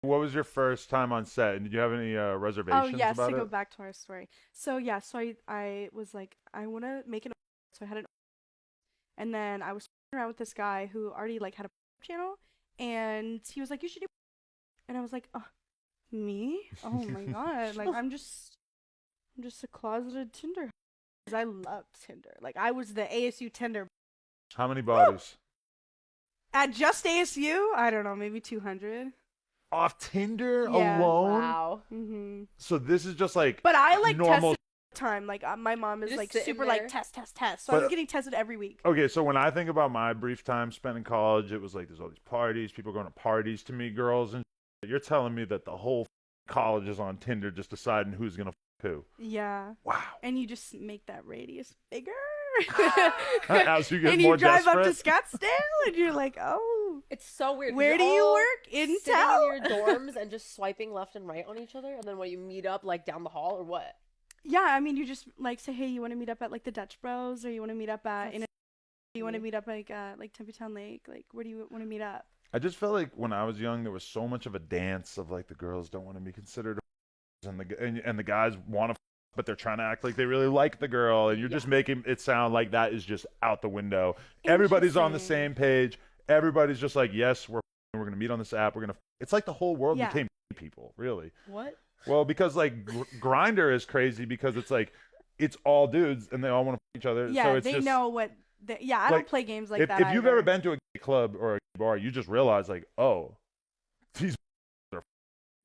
What was your first time on set, and did you have any Oh reservations yes, about to go it? back to our story. So yeah, so I was like, I want to make an. So I had an, and then I was around with this guy who already like had a channel, and he was like, you should do. And I was like, oh, me? Oh my god! Like I'm just a closeted Tinder. Cause I loved Tinder. Like I was the ASU Tinder. How many Woo! bodies? At just ASU, I don't know, maybe 200. Off Tinder Yeah. alone? Wow. So this is just like But I like normal. tested time. Like my mom is You're just like sitting super there. like test test test. So I was But getting tested every week. okay, so when I think about my brief time spent in college, it was like there's all these parties, people going to parties to meet girls, and you're telling me that the whole college is on Tinder just deciding who's gonna who. Yeah. Wow. And you just make that radius bigger. As you get and more you drive up to desperate. Scottsdale and you're like, oh, It's so weird. 'cause where you're do you all work? In sitting town? in your dorms and just swiping left and right on each other, and then when you meet up like down the hall or what? Yeah, I mean, you just like say, hey, you want to meet up at like the Dutch Bros, or you want to meet up at That's you want to weird. meet up like Tempe Town Lake. Like, where do you want to meet up? I just felt like when I was young, there was so much of a dance of like the girls don't want to be considered, and the guys want to, but they're trying to act like they really like the girl, and you're Yeah. just making it sound like that is just out the window. Everybody's on the Interesting. same page. Everybody's just like, yes, we're gonna meet on this app. We're gonna. It's like the whole world Yeah. became people, really. What? Well, because like Grinder is crazy because it's like it's all dudes and they all want to each other. Yeah, so it's they just, know what. Yeah, I like, don't play games like that. if you've ever either. been to a gay club or a gay bar, you just realize like, oh, these are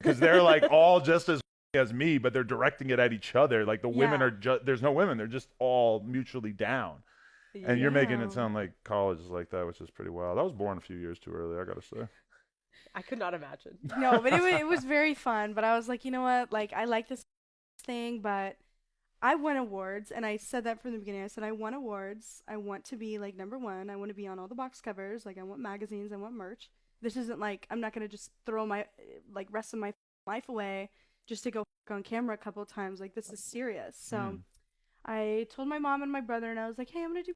because they're like all just as me, but they're directing it at each other. Like the women Yeah. are just there's no women; they're just all mutually down. And you're making it Yeah. sound like college is like that, which is pretty wild. I was born a few years too early, I gotta say. I could not imagine. No, but it was very fun. But I was like, you know what? Like, I like this thing, but I won awards, and I said that from the beginning. I said I won awards. I want to be like number one. I want to be on all the box covers. Like, I want magazines. I want merch. This isn't like I'm not gonna just throw my like rest of my life away just to go on camera a couple of times. Like, this is serious. So Mm. I told my mom and my brother, and I was like, hey, I'm gonna do.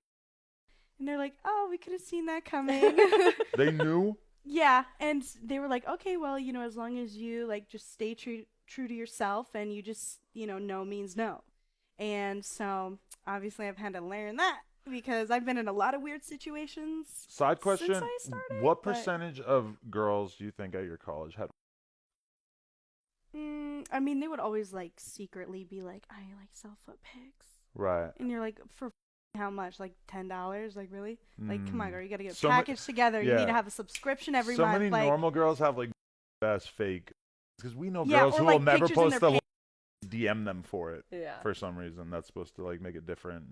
And they're like, oh, we could have seen that coming. They knew. Yeah, and they were like, okay, well, as long as you like just stay true to yourself, and you just, no means no. And so obviously I've had to learn that because I've been in a lot of weird situations Side since question: I started. what but, percentage of girls do you think at your college had? I mean, they would always like secretly be like, I like sell foot pics. Right. And you're like, for how much? Like $10? Like, really? Like, come on, girl, you gotta get a So ma- package together. You need yeah. to have a subscription every So month. many like, normal girls have like best fake because we know yeah, girls or who like will never pictures in post their the DM them for it Yeah. for some reason. That's supposed to like make it different.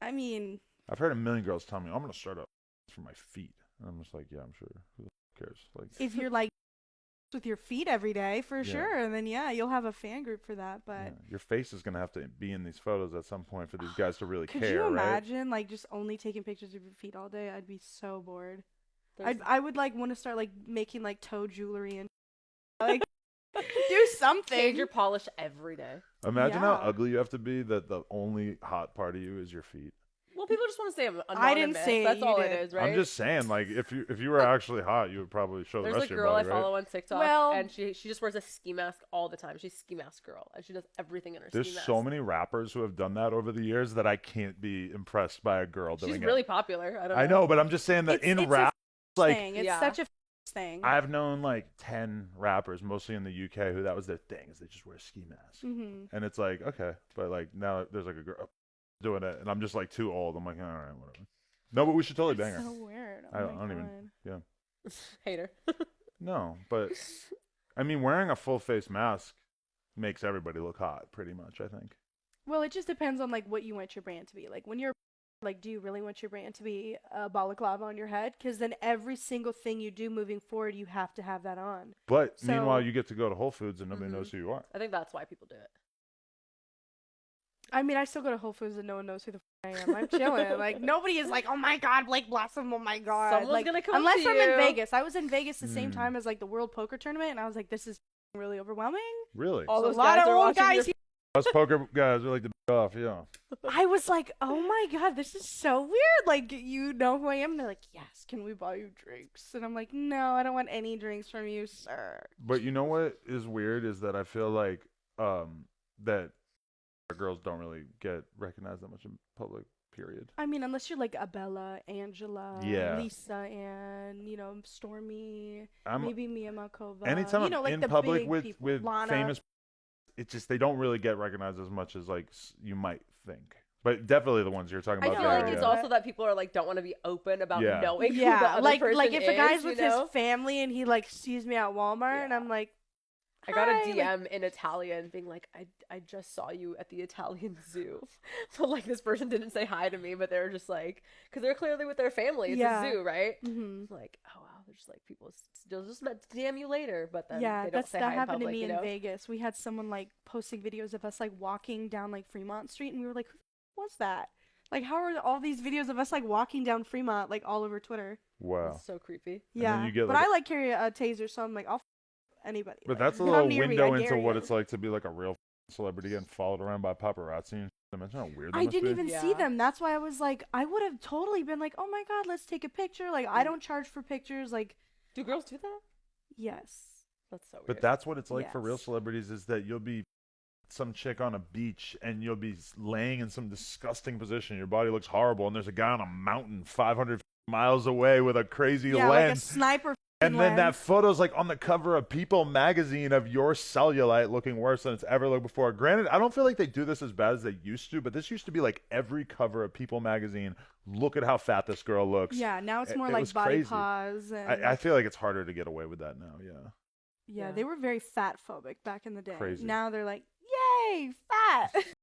I mean, I've heard a million girls tell me I'm gonna start up for my feet, and I'm just like, yeah, I'm sure. Who the f- cares? Like, if you're like with your feet every day, for Yeah. sure, and then yeah, you'll have a fan group for that. But yeah, your face is gonna have to be in these photos at some point for these guys to really could care, you right? imagine like just only taking pictures of your feet all day? I'd be so bored. There's- I would like want to start like making like toe jewelry and like do something. Change your polish every day. Imagine how Yeah. ugly you have to be that the only hot part of you is your feet. Well, people just want to stay anonymous. I didn't say it, That's you all did. it is, right? I'm just saying, like, if you were actually hot, you would probably show the There's rest a of your girl I body, right? follow on TikTok, Well- and she just wears a ski mask all the time. She's a ski mask girl, and she does everything in her There's ski mask. so many rappers who have done that over the years that I can't be impressed by a girl doing She's it. really popular. I don't know. I know, but I'm just saying that It's in a rap, like, thing. It's Yeah. such a thing. I've known like 10 rappers, mostly in the UK, who that was their thing, is they just wear ski masks. Mm-hmm. And it's like, okay, but like now there's like a girl doing it, and I'm just like too old. I'm like, all right, whatever. No, but we should totally bang her. So weird. I Oh don't my even- God. Yeah. Hater. No, but I mean, wearing a full face mask makes everybody look hot, pretty much, I think. Well, it just depends on like what you want your brand to be. Like when you're like, do you really want your brand to be a balaclava on your head? Because then every single thing you do moving forward, you have to have that on. But So- meanwhile, you get to go to Whole Foods and nobody Mhm. knows who you are. I think that's why people do it. I mean, I still go to Whole Foods and no one knows who the I am. I'm chilling. Like nobody is like, oh my God, Blake Blossom. Oh my God. Someone's like, gonna come unless to I'm in you. Vegas. I was in Vegas the same Mm. time as like the World Poker Tournament, and I was like, this is really overwhelming. All Really? There's those a lot guys of are old watching guys your here. Us poker guys, we like to b off, yeah. I was like, oh my god, this is so weird. Like, you know who I am? They're like, yes, can we buy you drinks? And I'm like, no, I don't want any drinks from you, sir. But you know what is weird is that I feel like that girls don't really get recognized that much in public, period. I mean, unless you're like Abella, Angela, Yeah. Lisa, and, you know, Stormy, I'm maybe Mia Malkova. anytime you know, I'm like in the public big with people. with Lana. famous, it's just they don't really get recognized as much as like you might think. But definitely the ones you're talking I about feel there. like it's yeah. also that people are like don't want to be open about Yeah. knowing who the Yeah, other like person if is, a guy's you with know? his family and he like sees me at Walmart and Yeah. I'm like, I got a "Hi," DM like, in Italian being like, I just saw you at the Italian zoo. But like this person didn't say hi to me, but they were just like, because they're clearly with their family. It's Yeah. a zoo, right? mhm. Like, oh wow, they're just like people they'll just DM you later, but then Yeah, they don't say that hi in happened public, to me you in know? Vegas. We had someone like posting videos of us like walking down like Fremont Street, and we were like, "Who was that? Like, how are all these videos of us like walking down Fremont like all over Twitter?" Wow. It's so creepy. then Yeah, you get, but like, I like carry a taser, so I'm like, I'll anybody. But like, that's a come little near me, window I into dare what you. it's like to be like a real celebrity getting followed around by paparazzi. And imagine how weird that I must didn't be. even see Yeah. them. That's why I was like, I would have totally been like, oh my god, let's take a picture. Like, I don't charge for pictures. Like, Do girls do that? yes. That's so weird. But that's what it's like for real Yes. celebrities is that you'll be some chick on a beach and you'll be laying in some disgusting position. Your body looks horrible, and there's a guy on a mountain 500 miles away with a crazy Yeah, like a lens. sniper. And then that lens. photo's like on the cover of People magazine of your cellulite looking worse than it's ever looked before. Granted, I don't feel like they do this as bad as they used to, but this used to be like every cover of People magazine. Look at how fat this girl looks. Yeah, now it's It- more it like was body crazy. pause. And I feel like it's harder to get away with that now. Yeah. yeah, Yeah. they were very fat phobic back in the day. Crazy. Now they're like, yay, fat.